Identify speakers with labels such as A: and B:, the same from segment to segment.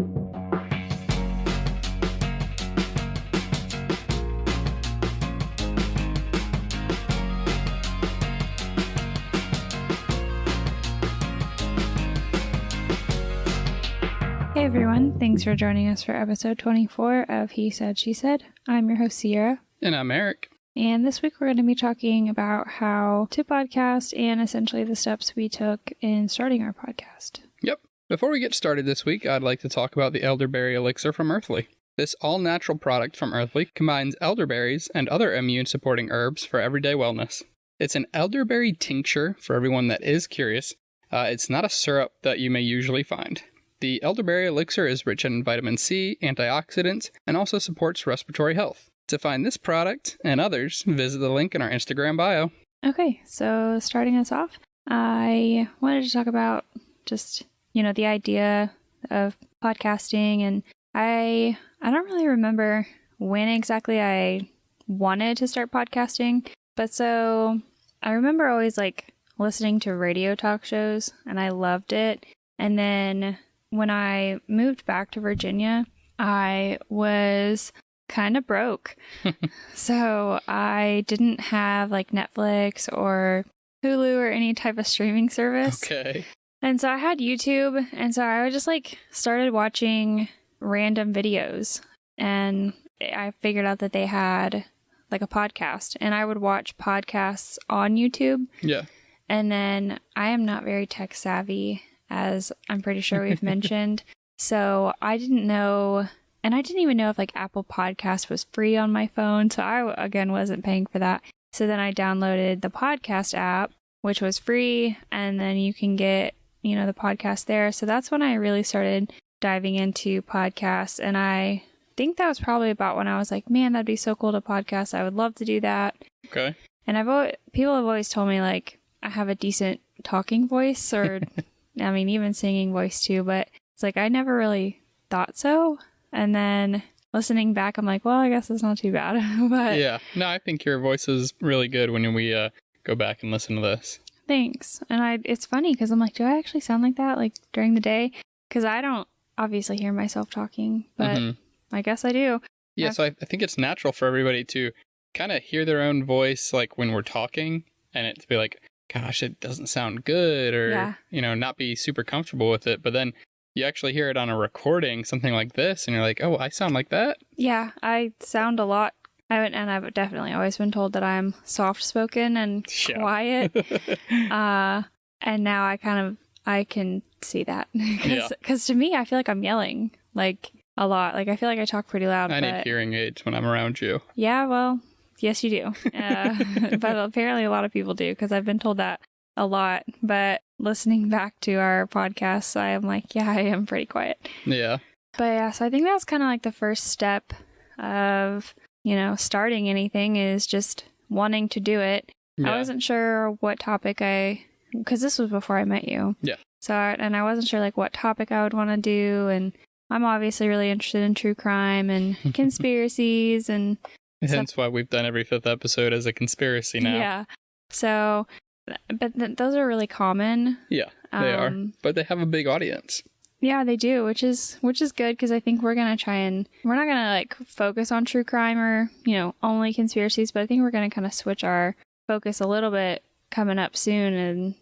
A: Hey everyone, thanks for joining us for episode 24 of He Said, She Said. I'm your host, Sierra.
B: And I'm Eric.
A: And this week we're going to be talking about how to podcast and essentially the steps we took in starting our podcast.
B: Yep. Before we get started this week, I'd like to talk about the elderberry elixir from Earthly. This all-natural product from Earthly combines elderberries and other immune-supporting herbs for everyday wellness. It's an elderberry tincture for everyone that is curious. It's not a syrup that you may usually find. The elderberry elixir is rich in vitamin C, antioxidants, and also supports respiratory health. To find this product and others, visit the link in our Instagram bio.
A: Okay, so starting us off, I wanted to talk about just, the idea of podcasting, and I don't really remember when exactly I wanted to start podcasting, but so I remember always listening to radio talk shows, and I loved it. And then when I moved back to Virginia, I was kind of broke. So I didn't have Netflix or Hulu or any type of streaming service.
B: Okay.
A: And so I had YouTube, and so I just started watching random videos, and I figured out that they had a podcast, and I would watch podcasts on YouTube.
B: Yeah.
A: And then I am not very tech savvy, as I'm pretty sure we've mentioned. So I didn't know, and I didn't even know if Apple Podcast was free on my phone. So I, again, wasn't paying for that. So then I downloaded the podcast app, which was free. And then you can get, the podcast there. So that's when I really started diving into podcasts. And I think that was probably about when I was like, man, that'd be so cool to podcast. I would love to do that.
B: Okay.
A: And people have always told me I have a decent talking voice, or I mean, even singing voice too, but it's I never really thought so. And then listening back, I'm like, well, I guess it's not too bad. But
B: yeah, no, I think your voice is really good when we go back and listen to this.
A: Thanks. And it's funny because I'm like, do I actually sound like that during the day? Because I don't obviously hear myself talking, but I guess I do.
B: Yeah, so I think it's natural for everybody to kind of hear their own voice when we're talking, and it to be like, gosh, it doesn't sound good, or, not be super comfortable with it. But then you actually hear it on a recording, something like this, and you're like, oh, I sound like that? Yeah,
A: I sound a lot. I've definitely always been told that I'm soft-spoken and quiet. And now I can see that. Because to me, I feel like I'm yelling, a lot. I feel like I talk pretty loud.
B: I need hearing aids when I'm around you.
A: Yeah, well, yes, you do. But apparently a lot of people do, because I've been told that a lot. But listening back to our podcasts, I am like, yeah, I am pretty quiet.
B: Yeah.
A: But yeah, so I think that's kind of the first step of, starting anything, is just wanting to do it. Yeah. I wasn't sure what topic because this was before I met you.
B: Yeah.
A: So, and I wasn't sure what topic I would want to do. And I'm obviously really interested in true crime and conspiracies and
B: hence why we've done every fifth episode as a conspiracy now.
A: Yeah. So, but those are really common.
B: Yeah, they are. But they have a big audience.
A: Yeah, they do, which is good, because I think we're going to we're not going to focus on true crime or, only conspiracies, but I think we're going to kind of switch our focus a little bit coming up soon, and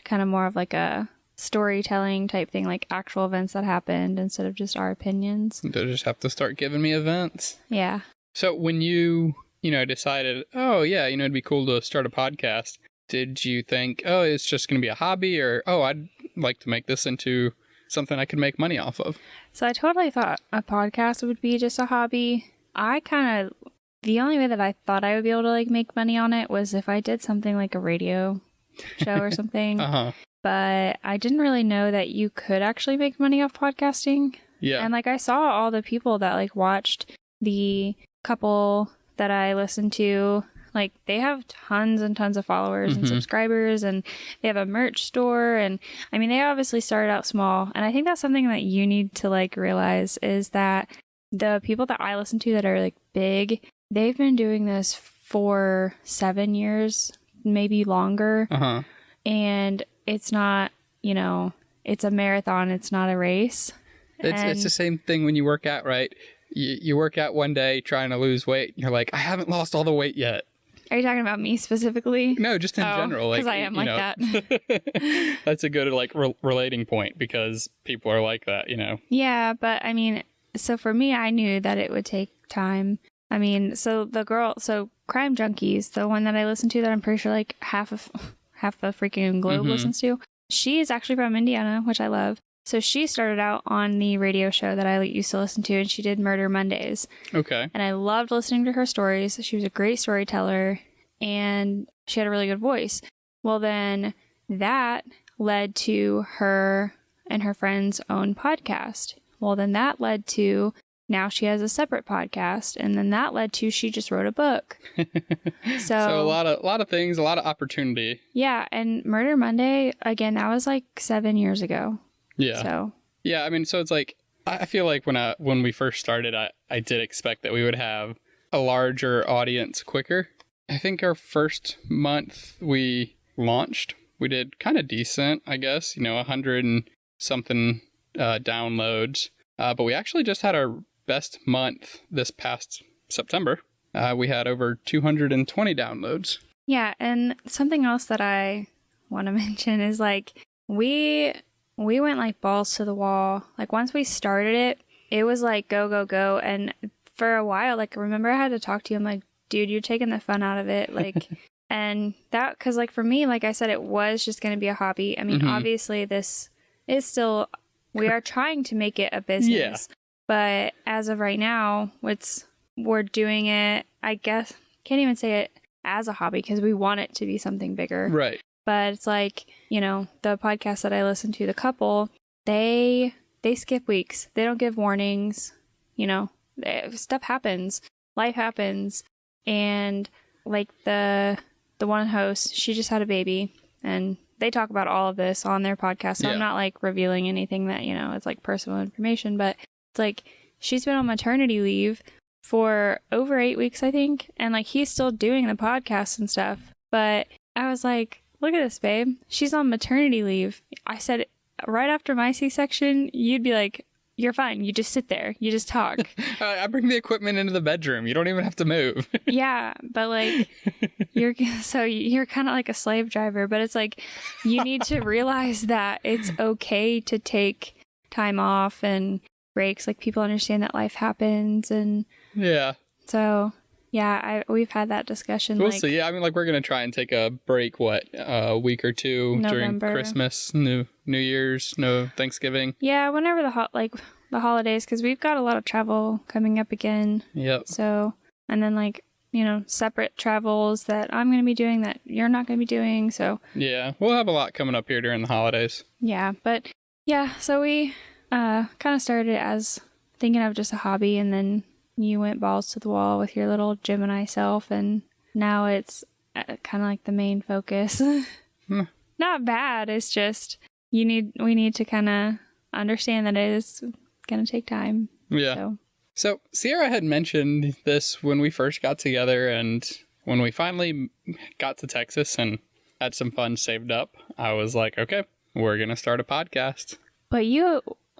A: kind of more of a storytelling type thing, actual events that happened instead of just our opinions.
B: They'll just have to start giving me events.
A: Yeah.
B: So when you decided, oh yeah, it'd be cool to start a podcast, did you think, oh, it's just going to be a hobby, or, oh, I'd like to make this into something I could make money off of?
A: So I totally thought a podcast would be just a hobby. The only way that I thought I would be able to make money on it was if I did something like a radio show or something. But I didn't really know that you could actually make money off podcasting.
B: Yeah.
A: And I saw all the people that watched the couple that I listened to. They have tons and tons of followers and subscribers, and they have a merch store. And I mean, they obviously started out small. And I think that's something that you need to realize, is that the people that I listen to that are big, they've been doing this for 7 years, maybe longer. And it's not, it's a marathon. It's not a race.
B: It's the same thing when you work out, right? You work out one day trying to lose weight. You're like, I haven't lost all the weight yet.
A: Are you talking about me specifically?
B: No, just in general.
A: Because I am like
B: that. That's a good relating point because people are like that,
A: Yeah, but I mean, so for me, I knew that it would take time. I mean, so Crime Junkies, the one that I listen to that I'm pretty sure like half the freaking globe listens to, she is actually from Indiana, which I love. So she started out on the radio show that I used to listen to, and she did Murder Mondays.
B: Okay.
A: And I loved listening to her stories. She was a great storyteller, and she had a really good voice. Well, then that led to her and her friend's own podcast. Well, then that led to now she has a separate podcast, and then that led to she just wrote a book. So
B: a lot of things, a lot of opportunity.
A: Yeah, and Murder Monday, again, that was like 7 years ago.
B: Yeah.
A: So
B: yeah, I mean, so it's like I feel like when we first started, I did expect that we would have a larger audience quicker. I think our first month we launched, we did kind of decent, I guess, 100 and something downloads. But we actually just had our best month this past September. We had over 220 downloads.
A: Yeah, and something else that I want to mention is like we went like balls to the wall. Like once we started it was like go, go, go. And for a while, like remember I had to talk to you. I'm like, dude, you're taking the fun out of it. Like, and that, cause like for me, like I said, it was just going to be a hobby. I mean, obviously this is still, we are trying to make it a business, yeah. But as of right now, we're doing it, I guess, can't even say it as a hobby because we want it to be something bigger.
B: Right.
A: But it's like, the podcast that I listen to, the couple, they skip weeks. They don't give warnings. Stuff happens. Life happens. And like the one host, she just had a baby, and they talk about all of this on their podcast. So yeah. I'm not like revealing anything that, it's like personal information, but it's like she's been on maternity leave for over 8 weeks, I think. And like he's still doing the podcast and stuff. But I was like, look at this, babe. She's on maternity leave. I said right after my C-section, you'd be like, you're fine. You just sit there. You just talk.
B: I bring the equipment into the bedroom. You don't even have to move.
A: Yeah, but like you're kind of like a slave driver, but it's like you need to realize that it's okay to take time off and breaks. Like people understand that life happens, and
B: yeah.
A: So yeah, we've had that discussion.
B: We'll see. Yeah, I mean, like we're gonna try and take a break. A week or two November. During Christmas, New Year's, no Thanksgiving.
A: Yeah, whenever the holidays, because we've got a lot of travel coming up again.
B: Yep.
A: So, and then separate travels that I'm gonna be doing that you're not gonna be doing. So
B: yeah, we'll have a lot coming up here during the holidays.
A: Yeah, but yeah, so we kind of started as thinking of just a hobby, and then you went balls to the wall with your little Gemini self, and now it's kind of like the main focus. Not bad. It's just we need to kind of understand that it is going to take time.
B: Yeah. So Sierra had mentioned this when we first got together, and when we finally got to Texas and had some funds saved up, I was like, okay, we're going to start a podcast.
A: But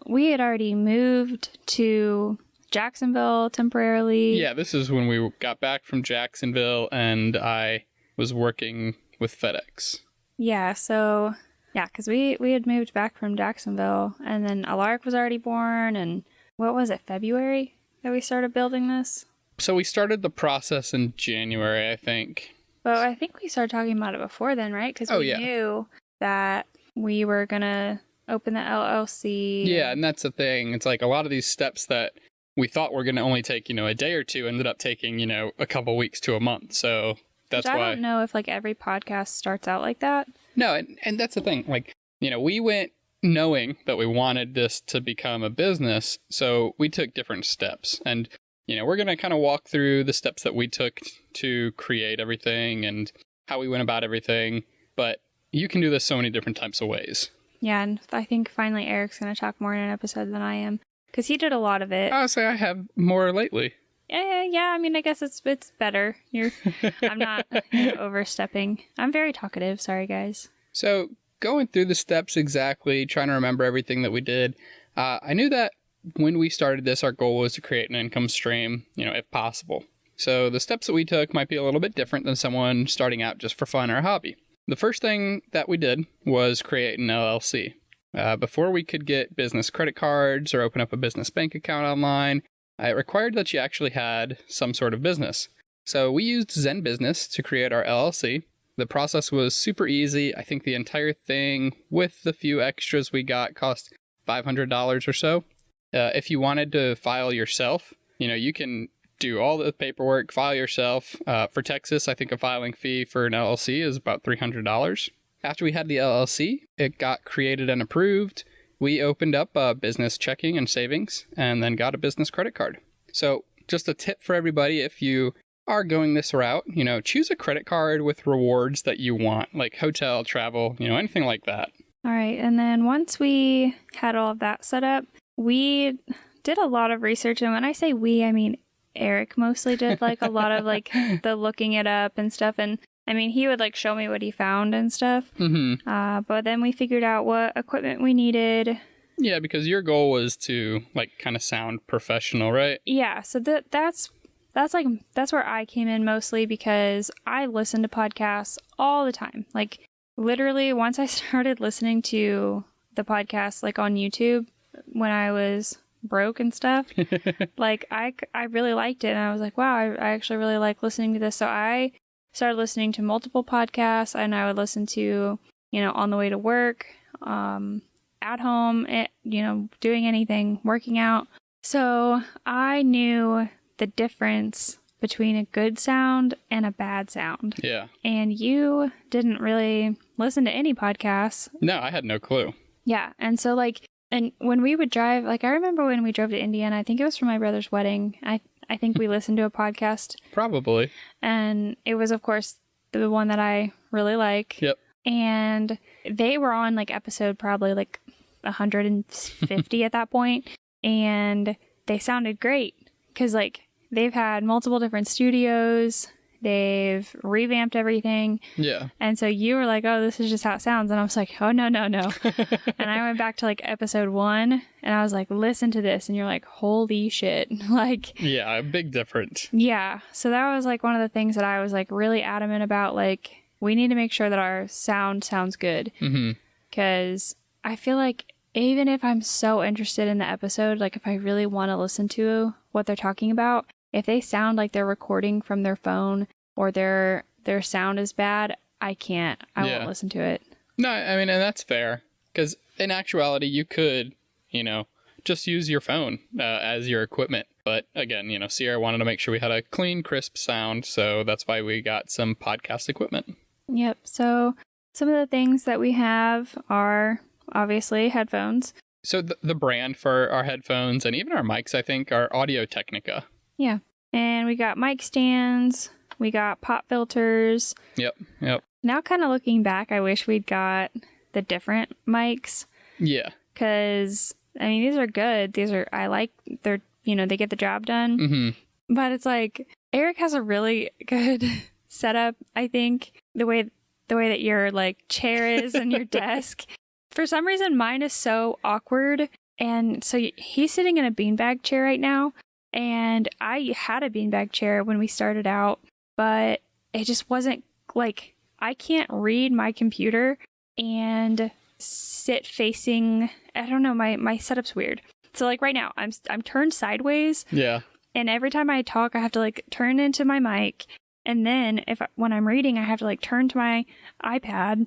A: we had already moved to Jacksonville temporarily.
B: Yeah, this is when we got back from Jacksonville, and I was working with FedEx.
A: Yeah, so yeah, because we had moved back from Jacksonville, and then Alaric was already born, and what was it, February that we started building this?
B: So we started the process in January, I think.
A: But I think we started talking about it before then, right? Because we knew that we were going to open the LLC.
B: Yeah, and that's the thing. It's like a lot of these steps that we thought were going to only take, a day or two ended up taking, a couple weeks to a month. So that's why.
A: I don't know if every podcast starts out like that.
B: No, and that's the thing. We went knowing that we wanted this to become a business. So we took different steps. And, we're going to kind of walk through the steps that we took to create everything and how we went about everything. But you can do this so many different types of ways.
A: Yeah, and I think finally Eric's going to talk more in an episode than I am. Because he did a lot of it.
B: I'll say I have more lately.
A: Yeah. I mean, I guess it's better. I'm not overstepping. I'm very talkative. Sorry, guys.
B: So going through the steps exactly, trying to remember everything that we did, I knew that when we started this, our goal was to create an income stream, if possible. So the steps that we took might be a little bit different than someone starting out just for fun or a hobby. The first thing that we did was create an LLC. Before we could get business credit cards or open up a business bank account online, it required that you actually had some sort of business. So we used Zen Business to create our LLC. The process was super easy. I think the entire thing, with the few extras we got, cost $500 or so. If you wanted to file yourself, you can do all the paperwork, file yourself. For Texas, I think a filing fee for an LLC is about $300. After we had the LLC, it got created and approved. We opened up a business checking and savings and then got a business credit card. So just a tip for everybody, if you are going this route, choose a credit card with rewards that you want, like hotel, travel, anything like that.
A: All right. And then once we had all of that set up, we did a lot of research. And when I say we, I mean Eric mostly did like a lot of like the looking it up and stuff. And I mean, he would like show me what he found and stuff.
B: Mm-hmm.
A: But then we figured out what equipment we needed.
B: Yeah, because your goal was to like kind of sound professional, right?
A: Yeah. So that's where I came in mostly, because I listen to podcasts all the time. Like literally once I started listening to the podcast like on YouTube when I was broke and stuff, like I really liked it, and I was like, wow, I actually really like listening to this. So I started listening to multiple podcasts, and I would listen to, on the way to work, at home, doing anything, working out. So I knew the difference between a good sound and a bad sound.
B: Yeah.
A: And you didn't really listen to any podcasts.
B: No, I had no clue.
A: Yeah. And so and when we would drive, I remember when we drove to Indiana, I think it was for my brother's wedding. I think we listened to a podcast.
B: Probably. And
A: it was, of course, the one that I really like.
B: Yep.
A: And they were on episode probably 150 at that point. And they sounded great because they've had multiple different studios. They've revamped everything.
B: Yeah.
A: And so you were like, oh, this is just how it sounds. And I was like, oh, no. And I went back to episode 1 and I was like, listen to this. And you're like, holy shit.
B: Yeah, a big difference.
A: Yeah. So that was one of the things that I was really adamant about. We need to make sure that our sound sounds good. Because I feel like even if I'm so interested in the episode, if I really want to listen to what they're talking about, if they sound like they're recording from their phone or their sound is bad, I can't. I won't listen to it.
B: No, I mean, and that's fair. Because in actuality, you could, just use your phone as your equipment. But again, Sierra wanted to make sure we had a clean, crisp sound. So that's why we got some podcast equipment.
A: Yep. So some of the things that we have are obviously headphones.
B: So the brand for our headphones and even our mics, I think, are Audio-Technica.
A: Yeah. And we got mic stands. We got pop filters.
B: Yep.
A: Now kind of looking back, I wish we'd got the different mics.
B: Yeah.
A: Because, I mean, these are good. They're, they get the job done.
B: Mm-hmm.
A: But it's Eric has a really good setup, I think. The way that your chair is and your desk. For some reason, mine is so awkward. And so he's sitting in a beanbag chair right now. And I had a beanbag chair when we started out, but it just wasn't I can't read my computer and sit facing, I don't know, my setup's weird. So right now I'm turned sideways.
B: Yeah. And
A: every time I talk, I have to turn into my mic. And then when I'm reading, I have to turn to my iPad.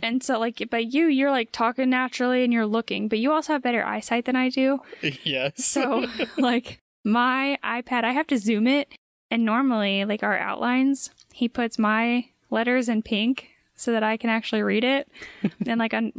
A: And so but you're talking naturally and you're looking, but you also have better eyesight than I do.
B: Yes.
A: So my iPad, I have to zoom it, and normally our outlines, he puts my letters in pink so that I can actually read it and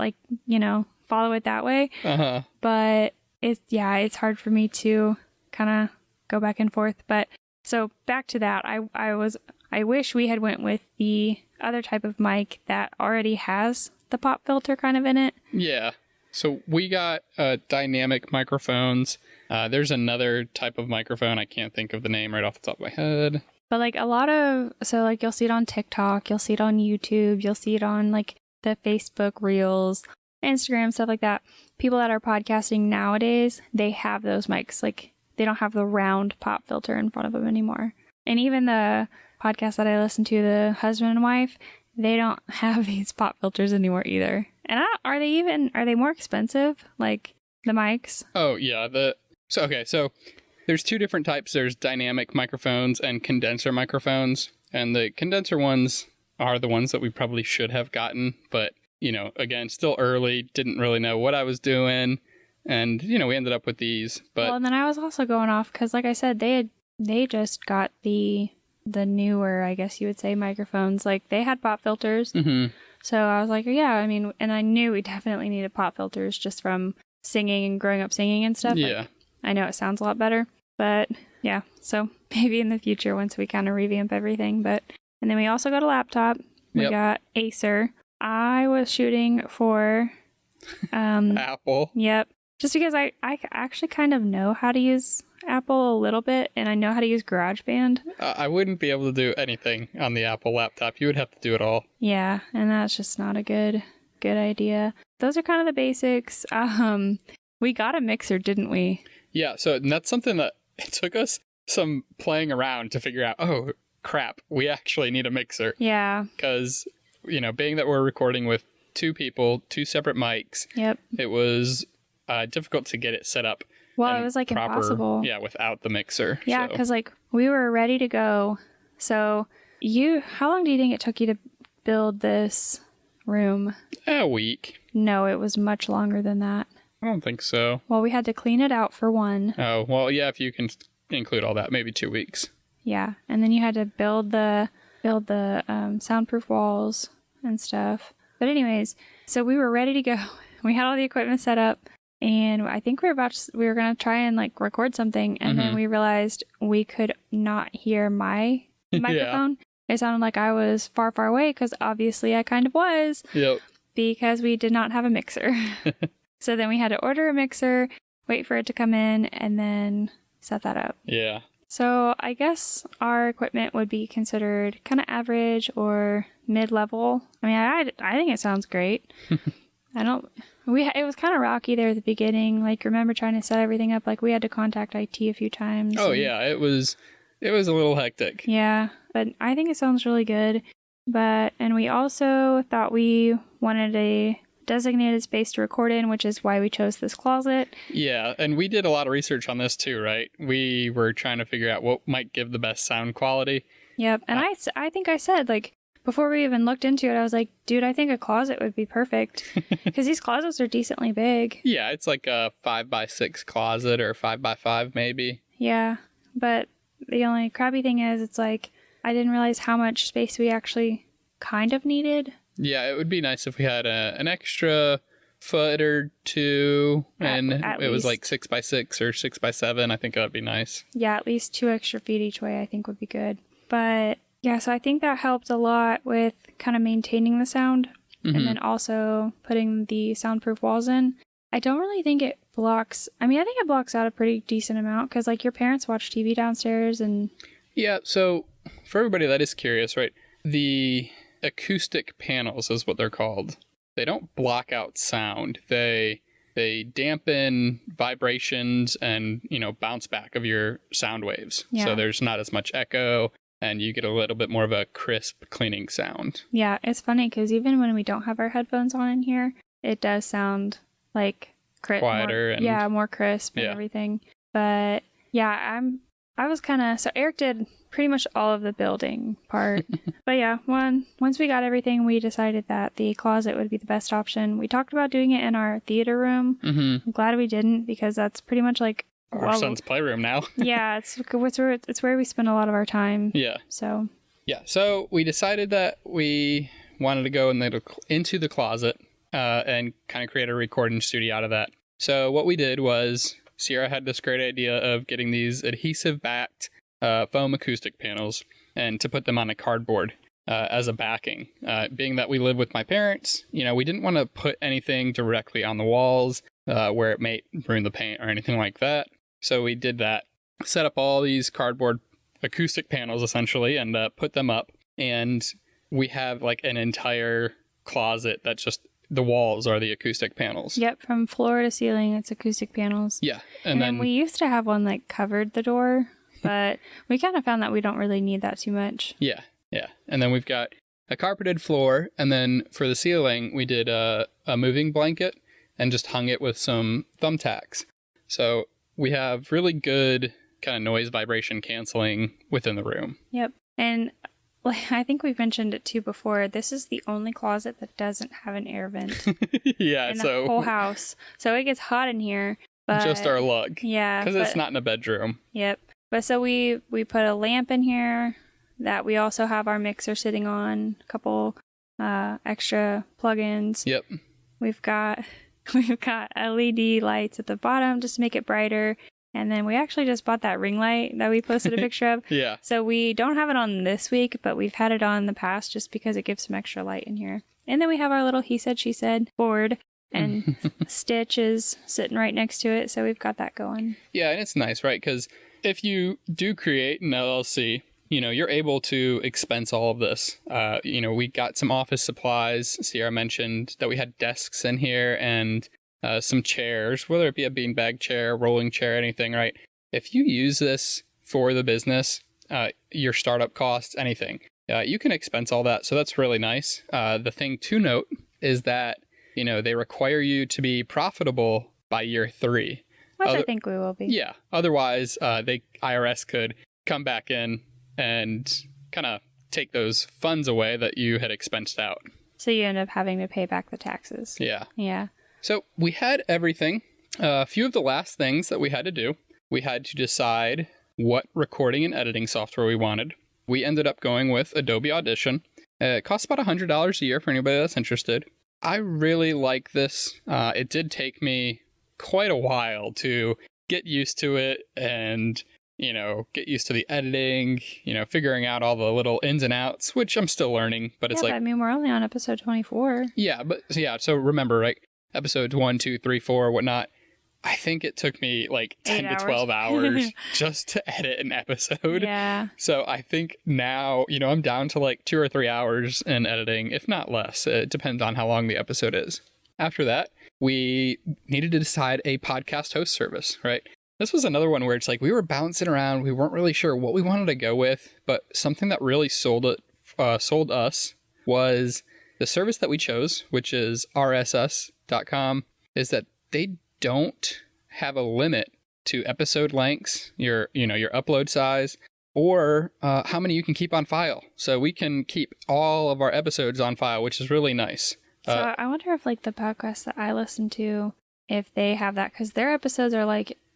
A: follow it that way.
B: Uh-huh.
A: But it's hard for me to kind of go back and forth. But so back to that, I wish we had went with the other type of mic that already has the pop filter kind of in it.
B: Yeah. So we got dynamic microphones. There's another type of microphone. I can't think of the name right off the top of my head.
A: But a lot of, so you'll see it on TikTok, you'll see it on YouTube, you'll see it on the Facebook Reels, Instagram, stuff like that. people that are podcasting nowadays, they have those mics. Like, they don't have the round pop filter in front of them anymore. And even the podcast that I listen to, the husband and wife, they don't have these pop filters anymore either. And are they more expensive? Like the mics?
B: Oh yeah. So there's two different types. There's dynamic microphones and condenser microphones. And the condenser ones are the ones that we probably should have gotten. But, again, still early, didn't really know what I was doing. And, we ended up with these. But
A: well, and then I was also going off because, like I said, they just got the newer, I guess you would say, microphones. Like, they had pop filters.
B: Mm-hmm.
A: So I was like, yeah, I mean, and I knew we definitely needed pop filters just from singing and growing up singing and stuff.
B: Yeah.
A: Like, I know it sounds a lot better, but yeah, so maybe in the future once we kind of revamp everything. And then we also got a laptop. We got Acer. I was shooting for
B: Apple.
A: Yep. Just because I actually kind of know how to use Apple a little bit, and I know how to use GarageBand.
B: I wouldn't be able to do anything on the Apple laptop. You would have to do it all.
A: Yeah, and that's just not a good idea. Those are kind of the basics. We got a mixer, didn't we?
B: Yeah, so that's something that it took us some playing around to figure out, oh, crap, we actually need a mixer.
A: Yeah.
B: Because, being that we're recording with two people, two separate mics,
A: yep,
B: it was difficult to get it set up.
A: Well, it was like
B: proper,
A: impossible.
B: Yeah, without the mixer.
A: Yeah, because we were ready to go. So how long do you think it took you to build this room?
B: A week.
A: No, it was much longer than that.
B: I don't think so.
A: Well, we had to clean it out for one.
B: Oh, well, yeah, if you can include all that, maybe 2 weeks.
A: Yeah, and then you had to build the soundproof walls and stuff. But anyways, so we were ready to go. We had all the equipment set up, and I think we were gonna try and record something, and then we realized we could not hear my microphone. Yeah. It sounded like I was far, far away, because obviously I kind of was.
B: Yep.
A: Because we did not have a mixer. So then we had to order a mixer, wait for it to come in, and then set that up.
B: Yeah.
A: So I guess our equipment would be considered kind of average or mid-level. I mean, I think it sounds great. It was kind of rocky there at the beginning. Remember trying to set everything up? We had to contact IT a few times.
B: Oh, yeah. It was a little hectic.
A: Yeah, but I think it sounds really good. And we also thought we wanted a designated space to record in, which is why we chose this closet.
B: Yeah, and we did a lot of research on this too, right? We were trying to figure out what might give the best sound quality.
A: Yep, and I think I said, before we even looked into it, I was like, dude, I think a closet would be perfect. Because these closets are decently big.
B: Yeah, it's like a 5x6 closet or 5x5 maybe.
A: Yeah, but the only crappy thing is it's I didn't realize how much space we actually kind of needed.
B: Yeah, it would be nice if we had an extra foot or two, and it was 6x6 or 6x7. I think that would be nice. Yeah,
A: at least 2 extra feet each way, I think would be good. But yeah, so I think that helped a lot with kind of maintaining the sound, and then also putting the soundproof walls in. I don't really think it blocks. I mean, I think it blocks out a pretty decent amount, because your parents watch TV downstairs and... Yeah,
B: so for everybody that is curious, right, the acoustic panels is what they're called. They don't block out sound. They dampen vibrations and, bounce back of your sound waves. Yeah. So there's not as much echo, and you get a little bit more of a crisp, cleaning sound.
A: Yeah, it's funny because even when we don't have our headphones on in here, it does sound
B: quieter
A: more crisp and everything. But yeah, I was kind of... So Eric did pretty much all of the building part. But yeah, once we got everything, we decided that the closet would be the best option. We talked about doing it in our theater room. I'm glad we didn't, because that's pretty much
B: our son's playroom now.
A: Yeah, it's where we spend a lot of our time.
B: Yeah.
A: So
B: we decided that we wanted to go into the closet and kind of create a recording studio out of that. So what we did was... Sierra had this great idea of getting these adhesive-backed foam acoustic panels and to put them on a cardboard as a backing. Being that we live with my parents, we didn't want to put anything directly on the walls where it may ruin the paint or anything like that. So we did that, set up all these cardboard acoustic panels essentially, and put them up. And we have an entire closet that's just the walls are the acoustic panels.
A: Yep, from floor to ceiling, it's acoustic panels.
B: Yeah.
A: And then we used to have one like covered the door, but we kind of found that we don't really need that too much.
B: Yeah. And then we've got a carpeted floor, and then for the ceiling, we did a moving blanket and just hung it with some thumbtacks. So we have really good kind of noise vibration canceling within the room.
A: Yep. And I think we've mentioned it too before. This is the only closet that doesn't have an air vent
B: Yeah,
A: in the whole house. So it gets hot in here. But
B: just our lug.
A: Yeah.
B: Because it's not in a bedroom.
A: Yep. But so we put a lamp in here that we also have our mixer sitting on, a couple extra plugins.
B: Yep.
A: We've got LED lights at the bottom just to make it brighter. And then we actually just bought that ring light that we posted a picture of.
B: Yeah.
A: So we don't have it on this week, but we've had it on in the past just because it gives some extra light in here. And then we have our little He Said, She Said board, and Stitch is sitting right next to it. So we've got that going.
B: Yeah, and it's nice, right? Because if you do create an LLC, you're able to expense all of this. We got some office supplies. Sierra mentioned that we had desks in here and some chairs, whether it be a beanbag chair, rolling chair, anything, right? If you use this for the business, your startup costs, anything, you can expense all that. So that's really nice. The thing to note is that, they require you to be profitable by year 3.
A: Which I think we will be.
B: Yeah. Otherwise, IRS could come back in and kind of take those funds away that you had expensed out.
A: So you end up having to pay back the taxes.
B: Yeah.
A: Yeah.
B: So we had everything. A few of the last things that we had to do, we had to decide what recording and editing software we wanted. We ended up going with Adobe Audition. It costs about $100 a year for anybody that's interested. I really like this. It did take me quite a while to get used to it and, get used to the editing, figuring out all the little ins and outs, which I'm still learning, but it's
A: we're only on episode 24.
B: Yeah, so remember, right? Episodes 1, 2, 3, 4, whatnot. I think it took me 10 to 12 hours just to edit an episode.
A: Yeah.
B: So I think now, I'm down to 2 or 3 hours in editing, if not less. It depends on how long the episode is. After that, we needed to decide a podcast host service, right? This was another one where it's we were bouncing around. We weren't really sure what we wanted to go with, but something that really sold us was the service that we chose, which is rss.com, is that they don't have a limit to episode lengths, your upload size, or how many you can keep on file. So we can keep all of our episodes on file, which is really nice.
A: So I wonder if the podcasts that I listen to, if they have that, because their episodes are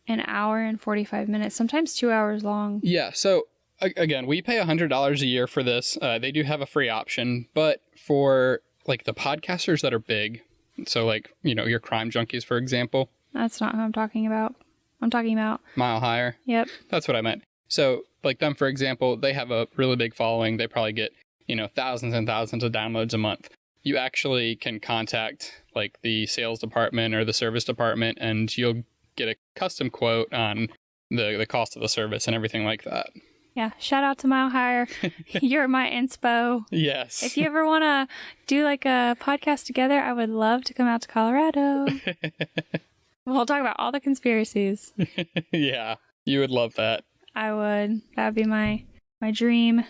A: an hour and 45 minutes, sometimes 2 hours long.
B: Yeah. So again, we pay $100 a year for this. They do have a free option, but for the podcasters that are big, so your Crime Junkies, for example.
A: That's not who I'm talking about. I'm talking about
B: Mile Higher.
A: Yep.
B: That's what I meant. So them, for example, they have a really big following. They probably get, thousands and thousands of downloads a month. You actually can contact the sales department or the service department, and you'll get a custom quote on the cost of the service and everything like that.
A: Yeah, shout out to Mile Higher. You're my inspo.
B: Yes.
A: If you ever want to do a podcast together, I would love to come out to Colorado. We'll talk about all the conspiracies.
B: Yeah, you would love that.
A: I would. That would be my dream.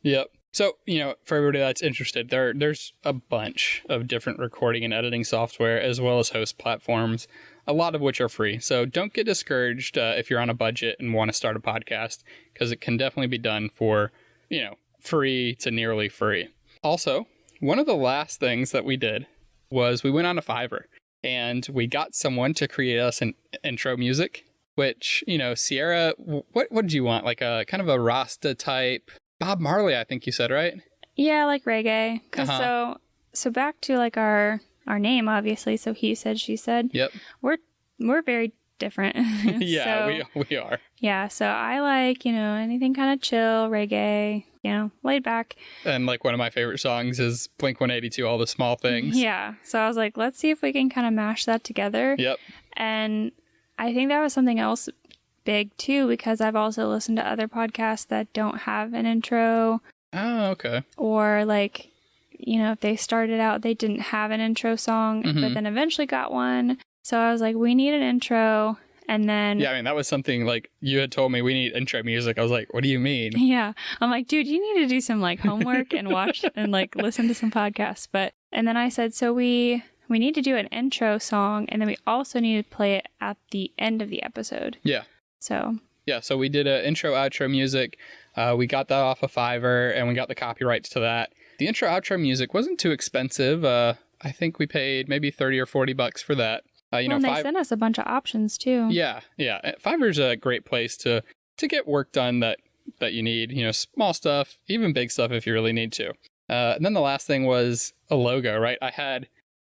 B: Yep. So, for everybody that's interested, there's a bunch of different recording and editing software as well as host platforms, a lot of which are free. So don't get discouraged if you're on a budget and want to start a podcast, because it can definitely be done for, free to nearly free. Also, one of the last things that we did was we went on to Fiverr and we got someone to create us an intro music, which, Sierra, what did you want? A kind of a Rasta type Bob Marley, I think you said, right?
A: Yeah, reggae. So back to our name, obviously. So He Said, She Said.
B: Yep.
A: We're very different.
B: Yeah, we are.
A: Yeah, so I like, anything kind of chill, reggae, laid back.
B: And one of my favorite songs is Blink-182, All the Small Things.
A: Yeah, so I was like, let's see if we can kind of mash that together.
B: Yep.
A: And I think that was something else big too, because I've also listened to other podcasts that don't have an intro.
B: Oh, okay.
A: Or if they started out, they didn't have an intro song,
B: Mhm.
A: but then eventually got one. So I was like, we need an intro. And then,
B: Yeah, I mean, that was something like you had told me we need intro music. I was like, what do you mean?
A: yeah, I'm like, dude, you need to do some like homework and watch and like listen to some podcasts. And then I said, so we need to do an intro song, and then we also need to play it at the end of the episode.
B: Yeah.
A: So
B: We did an intro, outro music. We got that off of Fiverr, and we got the copyrights to that. The intro, outro music wasn't too expensive. I think we paid maybe $30 or $40 for that.
A: and they sent us a bunch of options too.
B: Yeah. Fiverr's a great place to get work done that you need. Small stuff, even big stuff if you really need to. And then the last thing was a logo, right?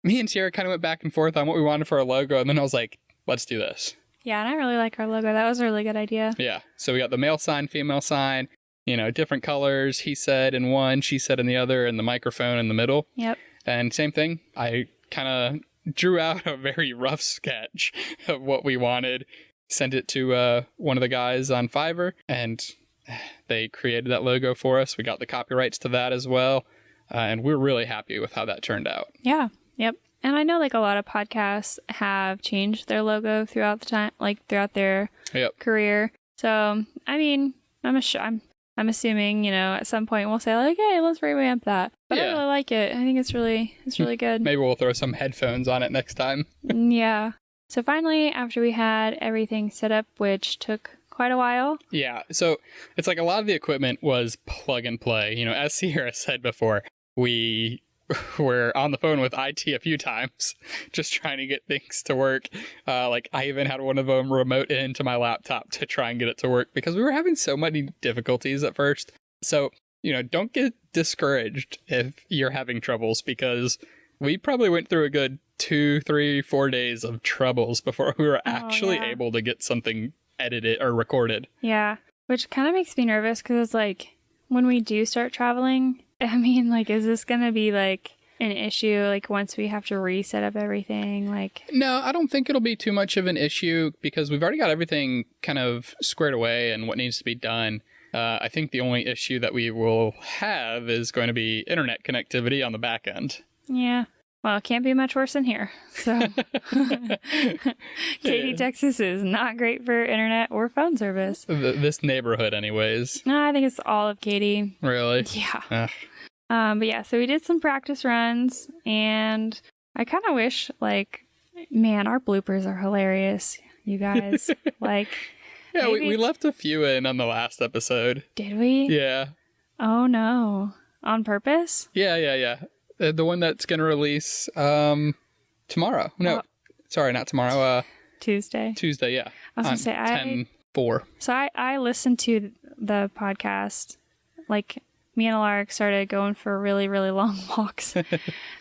B: Me and Sierra kind of went back and forth on what we wanted for a logo, and then I was like, let's do this.
A: Yeah, and I really like our logo. That was a really good idea.
B: Yeah. So we got the male sign, female sign, different colors. He said in one, she said in the other, and the microphone in the middle.
A: Yep.
B: And same thing. I kind of drew out a very rough sketch of what we wanted, sent it to one of the guys on Fiverr, and they created that logo for us. We got the copyrights to that as well, and we're really happy with how that turned out.
A: Yeah. Yep. And I know like a lot of podcasts have changed their logo throughout the time, like throughout their career. So, I mean, I'm assuming, at some point we'll say like, hey, let's revamp that. But I really like it. I think it's really good.
B: Maybe we'll throw some headphones on it next time.
A: Yeah. So finally, after we had everything set up, which took quite a while.
B: Yeah. So it's like a lot of the equipment was plug and play. As Sierra said before, we were on the phone with IT a few times, just trying to get things to work. Like I even had one of them remote into my laptop to try and get it to work because we were having so many difficulties at first. So, don't get discouraged if you're having troubles, because we probably went through a good 2, 3, 4 days of troubles before we were actually able to get something edited or recorded.
A: Yeah, which kind of makes me nervous because it's like when we do start traveling, I mean, like, is this going to be, like, an issue, like, once we have to reset up everything, like...
B: No, I don't think it'll be too much of an issue because we've already got everything kind of squared away and what needs to be done. I think the only issue that we will have is going to be internet connectivity on the back end.
A: Yeah. Well, it can't be much worse than here, so... Katy, Texas is not great for internet or phone service.
B: This neighborhood, anyways.
A: No, I think it's all of Katy.
B: Really?
A: Yeah. But yeah, so we did some practice runs, and I kind of wish, like, man, our bloopers are hilarious, you guys. Like,
B: yeah,
A: maybe...
B: we left a few in on the last episode.
A: Did we?
B: Yeah.
A: Oh, no. On purpose?
B: Yeah. The one that's going to release tomorrow. No, sorry, not tomorrow.
A: Tuesday,
B: yeah.
A: I was going to say,
B: 10/4.
A: So I listened to the podcast, like, me and Alaric started going for really, really long walks.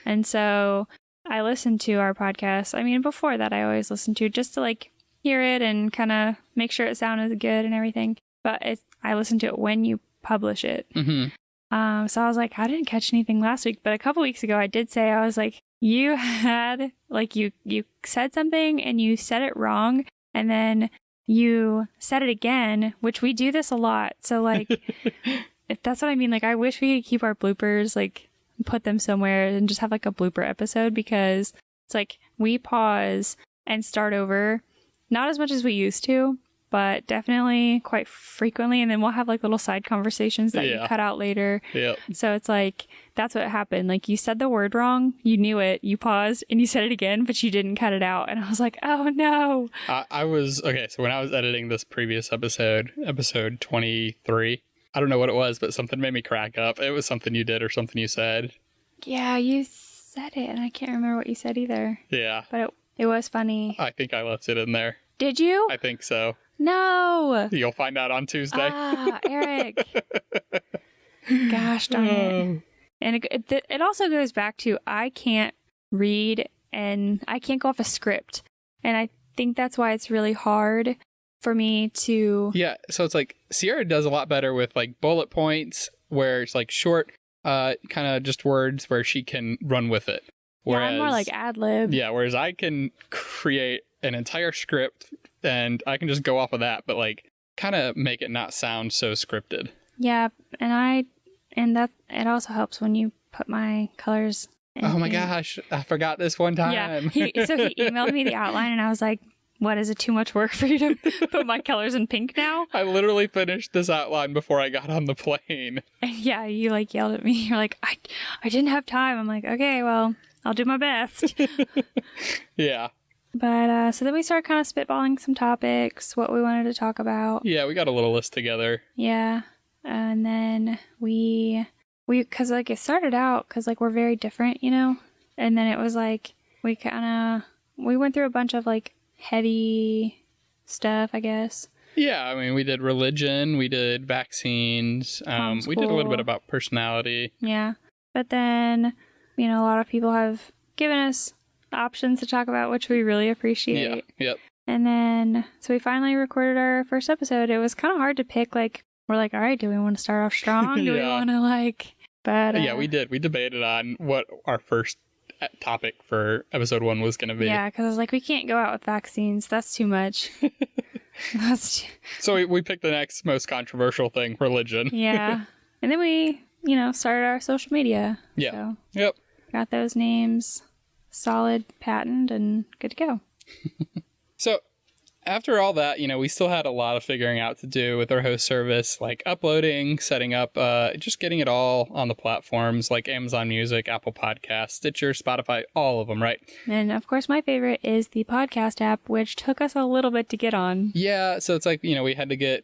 A: And so I listened to our podcast. I mean, before that, I always listened to it just to, like, hear it and kind of make sure it sounded good and everything. But I listened to it when you publish it.
B: Mm-hmm.
A: So I was like, I didn't catch anything last week. But a couple weeks ago, I did say, I was like, you had, like, you said something and you said it wrong. And then you said it again, which we do this a lot. So, like... That's what I mean. Like, I wish we could keep our bloopers, like, put them somewhere and just have, like, a blooper episode, because it's like we pause and start over, not as much as we used to, but definitely quite frequently. And then we'll have, like, little side conversations that you cut out later.
B: Yep.
A: So it's like, that's what happened. Like, you said the word wrong, you knew it, you paused, and you said it again, but you didn't cut it out. And I was like, oh, no.
B: I was, okay, so when I was editing this previous episode 23, I don't know what it was, but something made me crack up. It was something you did or something you said.
A: Yeah, you said it, and I can't remember what you said either.
B: Yeah.
A: But it was funny.
B: I think I left it in there.
A: Did you?
B: I think so.
A: No!
B: You'll find out on Tuesday.
A: Eric. Gosh darn it. And it also goes back to, I can't read and I can't go off a script. And I think that's why it's really hard for me to...
B: Yeah, so it's like Sierra does a lot better with like bullet points where it's like short, kind of just words where she can run with it.
A: Whereas, yeah, I'm more like ad-lib.
B: Yeah, whereas I can create an entire script and I can just go off of that, but like kind of make it not sound so scripted.
A: Yeah, and that it also helps when you put my colors in
B: Oh my
A: ink.
B: gosh, I forgot this one time.
A: Yeah. So he emailed me the outline, and I was like, what, is it too much work for you to put my colors in pink now?
B: I literally finished this outline before I got on the plane.
A: And yeah, you like yelled at me. You're like, I didn't have time. I'm like, okay, well, I'll do my best.
B: Yeah.
A: But so then we started kind of spitballing some topics, what we wanted to talk about.
B: Yeah, we got a little list together.
A: Yeah. And then we because like it started out because like we're very different, you know? And then it was like we went through a bunch of like heavy stuff, I guess.
B: Yeah, I mean, we did religion, we did vaccines, we did a little bit about personality.
A: Yeah. But then, you know, a lot of people have given us options to talk about, which we really appreciate.
B: Yeah, yep.
A: And then, so we finally recorded our first episode. It was kind of hard to pick, like, we're like, all right, do we want to start off strong? Do we want to, like, but...
B: yeah, we did. We debated on what our first topic for episode 1 was going to be.
A: Yeah, because I was like, we can't go out with vaccines. That's too much.
B: So we picked the next most controversial thing, religion.
A: Yeah. And then we, you know, started our social media.
B: Yeah.
A: So
B: Yep.
A: got those names solid, patented, and good to go.
B: So after all that, you know, we still had a lot of figuring out to do with our host service, like uploading, setting up, just getting it all on the platforms like Amazon Music, Apple Podcasts, Stitcher, Spotify, all of them, right?
A: And of course, my favorite is the podcast app, which took us a little bit to get on.
B: Yeah, so it's like, you know, we had to get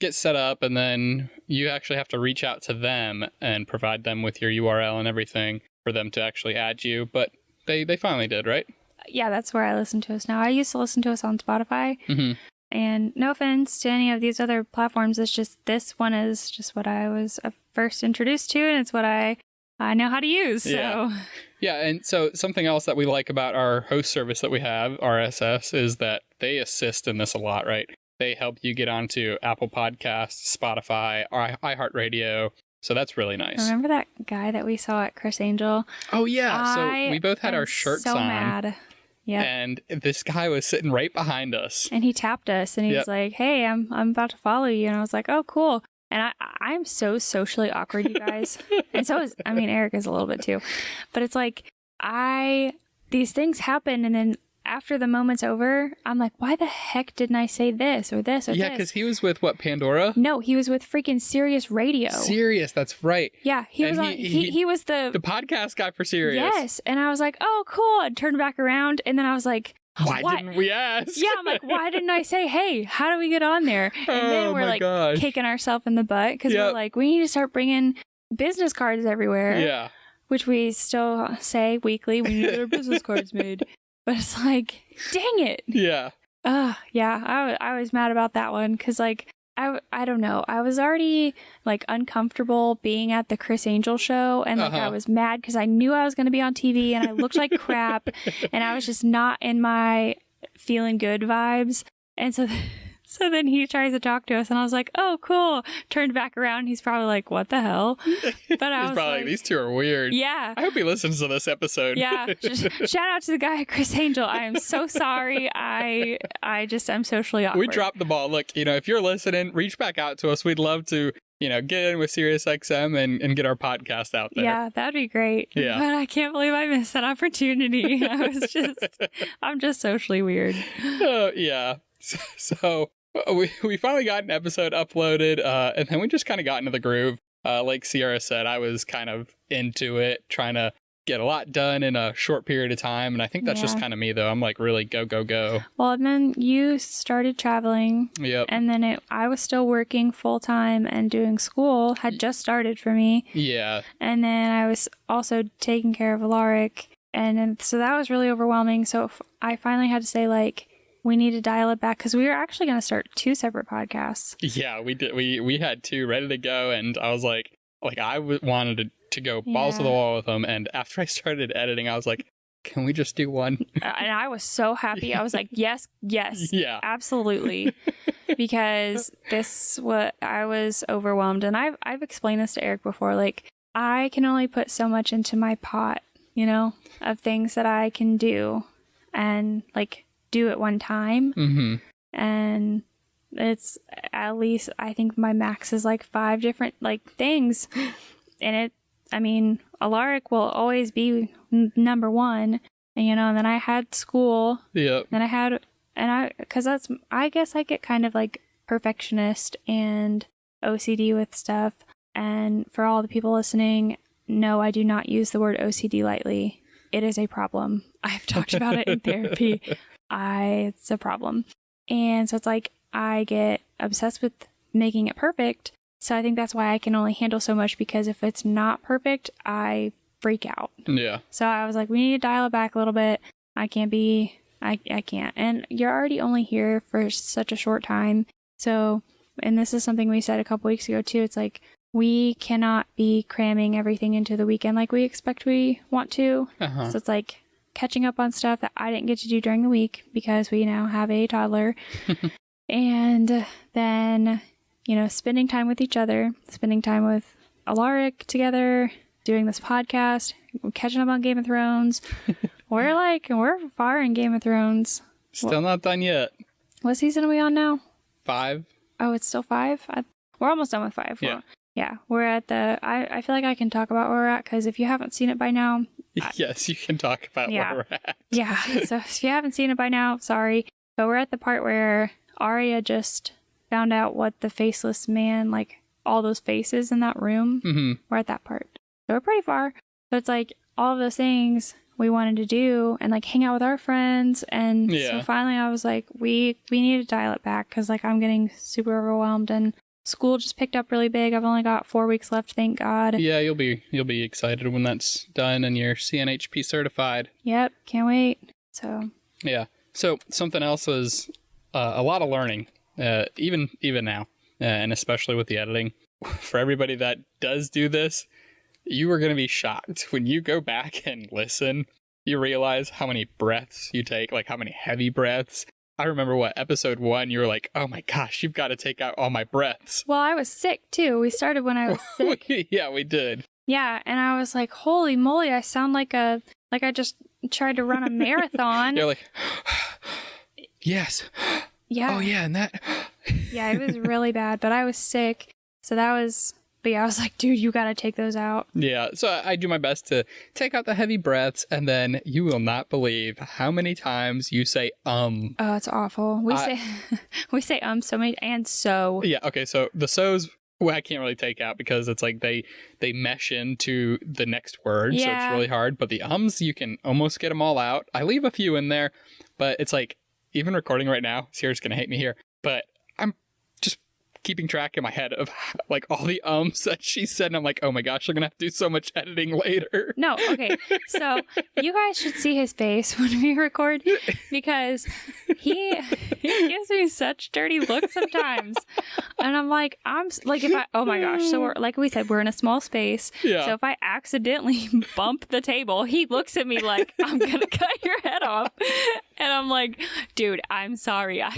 B: set up, and then you actually have to reach out to them and provide them with your URL and everything for them to actually add you. But they finally did, right?
A: Yeah, that's where I listen to us now. I used to listen to us on Spotify.
B: Mm-hmm.
A: And no offense to any of these other platforms, it's just this one is just what I was first introduced to, and it's what I know how to use. So
B: Yeah, and so something else that we like about our host service that we have, RSS, is that they assist in this a lot, right? They help you get onto Apple Podcasts, Spotify, iHeartRadio. So that's really nice.
A: Remember that guy that we saw at Chris Angel?
B: Oh, yeah. So we both had our shirts
A: so
B: on.
A: Mad. Yeah.
B: And this guy was sitting right behind us.
A: And he tapped us and he was like, hey, I'm about to follow you. And I was like, oh, cool. And I'm so socially awkward, you guys. And so is, I mean, Eric is a little bit too. But it's like, these things happen, and then after the moment's over, I'm like, why the heck didn't I say this or this or this?
B: Yeah, because he was with, what, Pandora?
A: No, he was with freaking Sirius Radio.
B: Sirius, that's right.
A: Yeah, he was on. He was the
B: podcast guy for Sirius.
A: Yes, and I was like, oh, cool. And turned back around, and then I was like,
B: why didn't we ask?
A: Yeah, I'm like, why didn't I say, hey, how do we get on there? And then we're like kicking ourselves in the butt because we're like, we need to start bringing business cards everywhere.
B: Yeah.
A: Which we still say weekly. We need to get our business cards made. But it's like, dang it.
B: Yeah.
A: Yeah. I was mad about that one because, like, I don't know. I was already, like, uncomfortable being at the Chris Angel show. And, like, I was mad because I knew I was going to be on TV and I looked like crap. And I was just not in my feeling good vibes. And so then he tries to talk to us, and I was like, oh, cool. Turned back around. He's probably like, what the hell? But I was
B: probably like, these two are weird.
A: Yeah.
B: I hope he listens to this episode.
A: Yeah. Shout out to the guy at Chris Angel. I am so sorry. I'm socially awkward.
B: We dropped the ball. Look, you know, if you're listening, reach back out to us. We'd love to, you know, get in with SiriusXM and get our podcast out there.
A: Yeah, that'd be great.
B: Yeah.
A: But I can't believe I missed that opportunity. I'm just socially weird.
B: Yeah. So we finally got an episode uploaded, and then we just kind of got into the groove. Like Sierra said, I was kind of into it, trying to get a lot done in a short period of time. And I think that's just kind of me, though. I'm like really go, go, go.
A: Well, and then you started traveling.
B: Yep.
A: And then I was still working full time and doing school, had just started for me.
B: Yeah.
A: And then I was also taking care of Alaric. And so that was really overwhelming. So I finally had to say, like, we need to dial it back because we were actually going to start 2 separate podcasts.
B: Yeah, we did. We had 2 ready to go, and I was like I wanted to go balls to the wall with them. And after I started editing, I was like, can we just do one?
A: And I was so happy. I was like, yes,
B: yeah,
A: absolutely, because I was overwhelmed, and I've explained this to Eric before. Like, I can only put so much into my pot, you know, of things that I can do, and like do at one time.
B: Mm-hmm.
A: And it's at least, I think my max is like 5 different like things, and I mean, Alaric will always be number one, and, and then I had school.
B: Yep.
A: Then I guess I get kind of like perfectionist and OCD with stuff. And for all the people listening, no, I do not use the word OCD lightly. It is a problem. I've talked about it in therapy. It's a problem. And so it's like I get obsessed with making it perfect. So I think that's why I can only handle so much, because if it's not perfect, I freak out.
B: Yeah.
A: So I was like, we need to dial it back a little bit. I can't. And you're already only here for such a short time. So, and this is something we said a couple weeks ago too. It's like, we cannot be cramming everything into the weekend like we expect we want to.
B: Uh-huh.
A: So it's like catching up on stuff that I didn't get to do during the week because we now have a toddler. And then, spending time with each other, spending time with Alaric together, doing this podcast, catching up on Game of Thrones. We're far in Game of Thrones.
B: Still not done yet.
A: What season are we on now?
B: 5.
A: Oh, it's still 5? We're almost done with 5.
B: Yeah.
A: We're at I feel like I can talk about where we're at, because if you haven't seen it by now.
B: Yes, you can talk about where we're at.
A: Yeah. So if you haven't seen it by now, sorry. But we're at the part where Arya just found out what the faceless man, like all those faces in that room.
B: Mm-hmm.
A: We're at that part. So we're pretty far. So it's like all of those things we wanted to do and like hang out with our friends. And so finally I was like, we need to dial it back, because like I'm getting super overwhelmed, and school just picked up really big. I've only got 4 weeks left, thank God.
B: Yeah, you'll be excited when that's done and you're CNHP certified.
A: Yep, can't wait. So
B: yeah. So something else was a lot of learning, even now, and especially with the editing. For everybody that does do this, you are going to be shocked when you go back and listen. You realize how many breaths you take, like how many heavy breaths. I remember episode 1, you were like, oh my gosh, you've got to take out all my breaths.
A: Well, I was sick too. We started when I was sick.
B: Yeah, we did.
A: Yeah, and I was like, holy moly, I sound like I just tried to run a marathon.
B: You're like, yes.
A: Yeah.
B: Oh yeah, and that.
A: Yeah, it was really bad, but I was sick. So but yeah, I was like, dude, you got to take those out.
B: Yeah, so I do my best to take out the heavy breaths, and then you will not believe how many times you say
A: Oh, it's awful. We say so many, and so.
B: Yeah, okay, so the so's I can't really take out because it's like they mesh into the next word, so it's really hard. But the you can almost get them all out. I leave a few in there, but it's like, even recording right now, Sierra's going to hate me here, but I'm just keeping track in my head of like all the that she said, and I'm like, oh my gosh, I'm gonna have to do so much editing later.
A: No, okay, so you guys should see his face when we record, because he gives me such dirty looks sometimes, and I'm like, oh my gosh, so we're, like we said, we're in a small space, so if I accidentally bump the table, he looks at me like I'm gonna cut your head off, and I'm like, dude, I'm sorry, I'm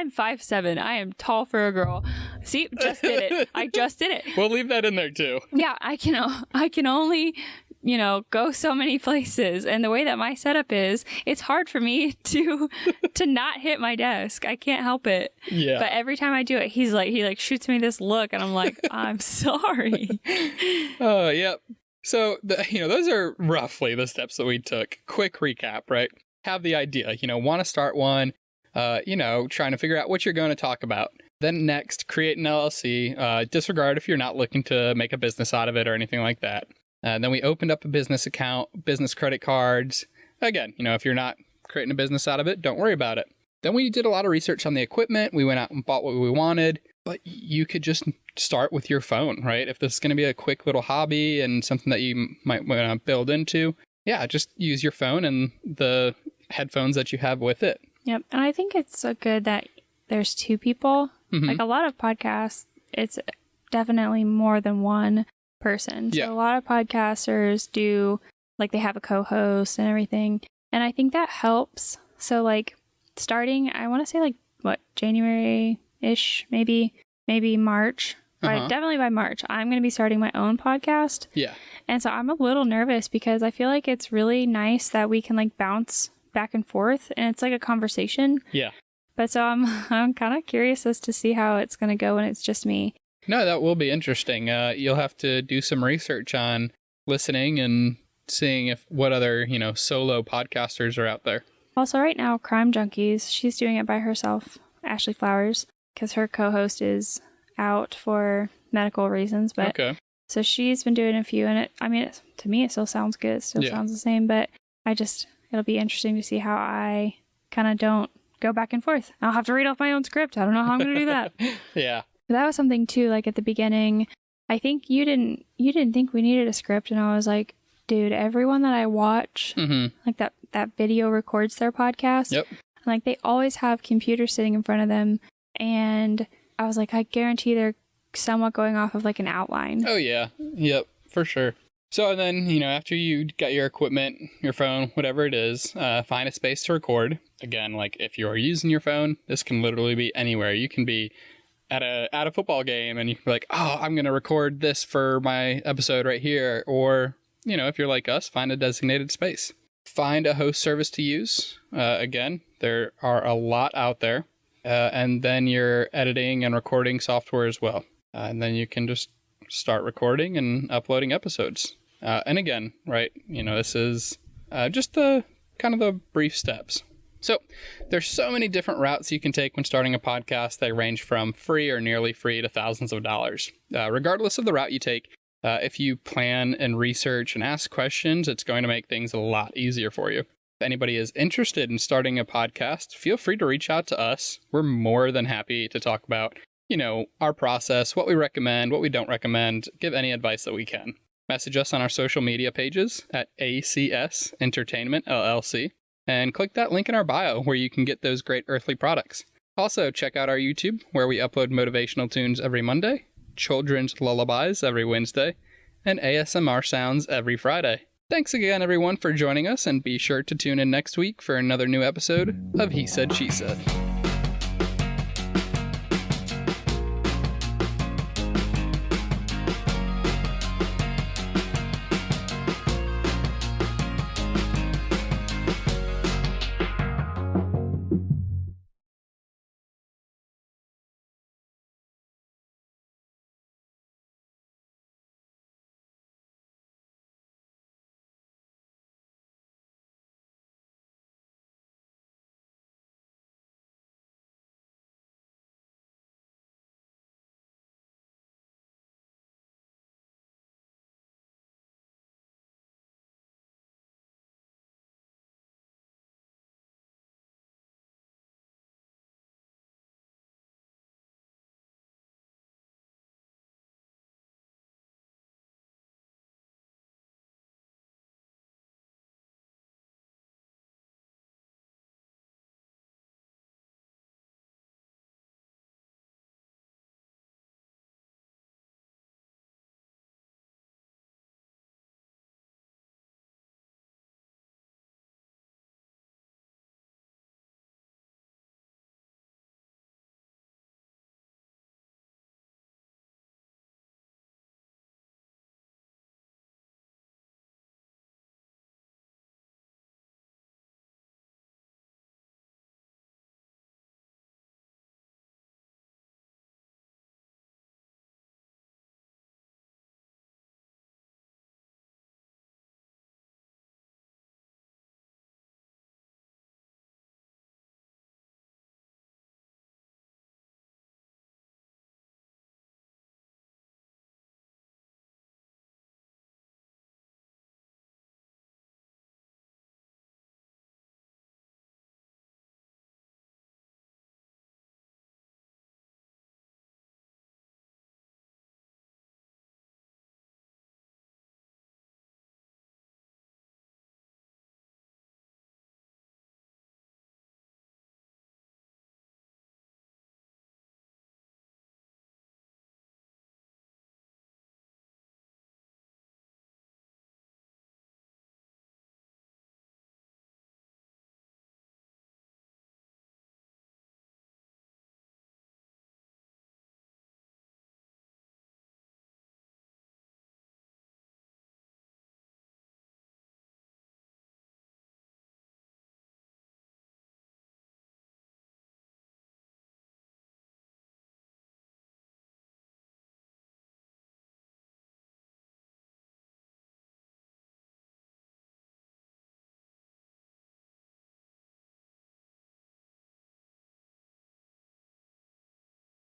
A: 5'7", I am tall for a girl. See, just did it. I just did it.
B: We'll leave that in there too.
A: Yeah, I can only, go so many places. And the way that my setup is, it's hard for me to not hit my desk. I can't help it.
B: Yeah.
A: But every time I do it, he shoots me this look, and I'm like, I'm sorry.
B: Oh, yep. So those are roughly the steps that we took. Quick recap, right? Have the idea, want to start one, trying to figure out what you're going to talk about. Then next, create an LLC. Disregard if you're not looking to make a business out of it or anything like that. Then we opened up a business account, business credit cards. Again, if you're not creating a business out of it, don't worry about it. Then we did a lot of research on the equipment. We went out and bought what we wanted. But you could just start with your phone, right? If this is going to be a quick little hobby and something that you might want to build into, yeah, just use your phone and the headphones that you have with it.
A: Yep. And I think it's so good that there's 2 people.
B: Mm-hmm.
A: Like a lot of podcasts, it's definitely more than one person. So a lot of podcasters do, like, they have a co-host and everything. And I think that helps. So like starting, I want to say January-ish, maybe March. But definitely by March, I'm going to be starting my own podcast. Yeah. And so I'm a little nervous because I feel like it's really nice that we can like bounce back and forth, and it's like a conversation.
B: Yeah.
A: But so I'm kind of curious as to see how it's going to go when it's just me.
B: No, that will be interesting. You'll have to do some research on listening and seeing what other, solo podcasters are out there.
A: Also, right now, Crime Junkies, she's doing it by herself, Ashley Flowers, because her co-host is out for medical reasons. But
B: okay.
A: So she's been doing a few, and to me, it still sounds good. It still sounds the same, but it'll be interesting to see how I kind of don't go back and forth. I'll have to read off my own script. I don't know how I'm going to do that.
B: Yeah.
A: But that was something too, like at the beginning, I think you didn't think we needed a script, and I was like, dude, everyone that I watch, like that video records their podcast.
B: Yep.
A: Like they always have computers sitting in front of them, and I was like, I guarantee they're somewhat going off of like an outline.
B: Oh yeah. Yep, for sure. So then, after you got your equipment, your phone, whatever it is, find a space to record. Again, like if you're using your phone, this can literally be anywhere. You can be at a football game and you can be like, oh, I'm going to record this for my episode right here. Or, if you're like us, find a designated space. Find a host service to use. Again, there are a lot out there. And then your editing and recording software as well. And then you can just start recording and uploading episodes. And again, right, this is just the kind of the brief steps. So there's so many different routes you can take when starting a podcast. They range from free or nearly free to thousands of dollars. Regardless of the route you take, if you plan and research and ask questions, it's going to make things a lot easier for you. If anybody is interested in starting a podcast, feel free to reach out to us. We're more than happy to talk about our process, what we recommend, what we don't recommend, give any advice that we can. Message us on our social media pages at ACS Entertainment LLC and click that link in our bio where you can get those great earthly products. Also, check out our YouTube where we upload motivational tunes every Monday, children's lullabies every Wednesday, and ASMR sounds every Friday. Thanks again, everyone, for joining us, and be sure to tune in next week for another new episode of He Said, She Said.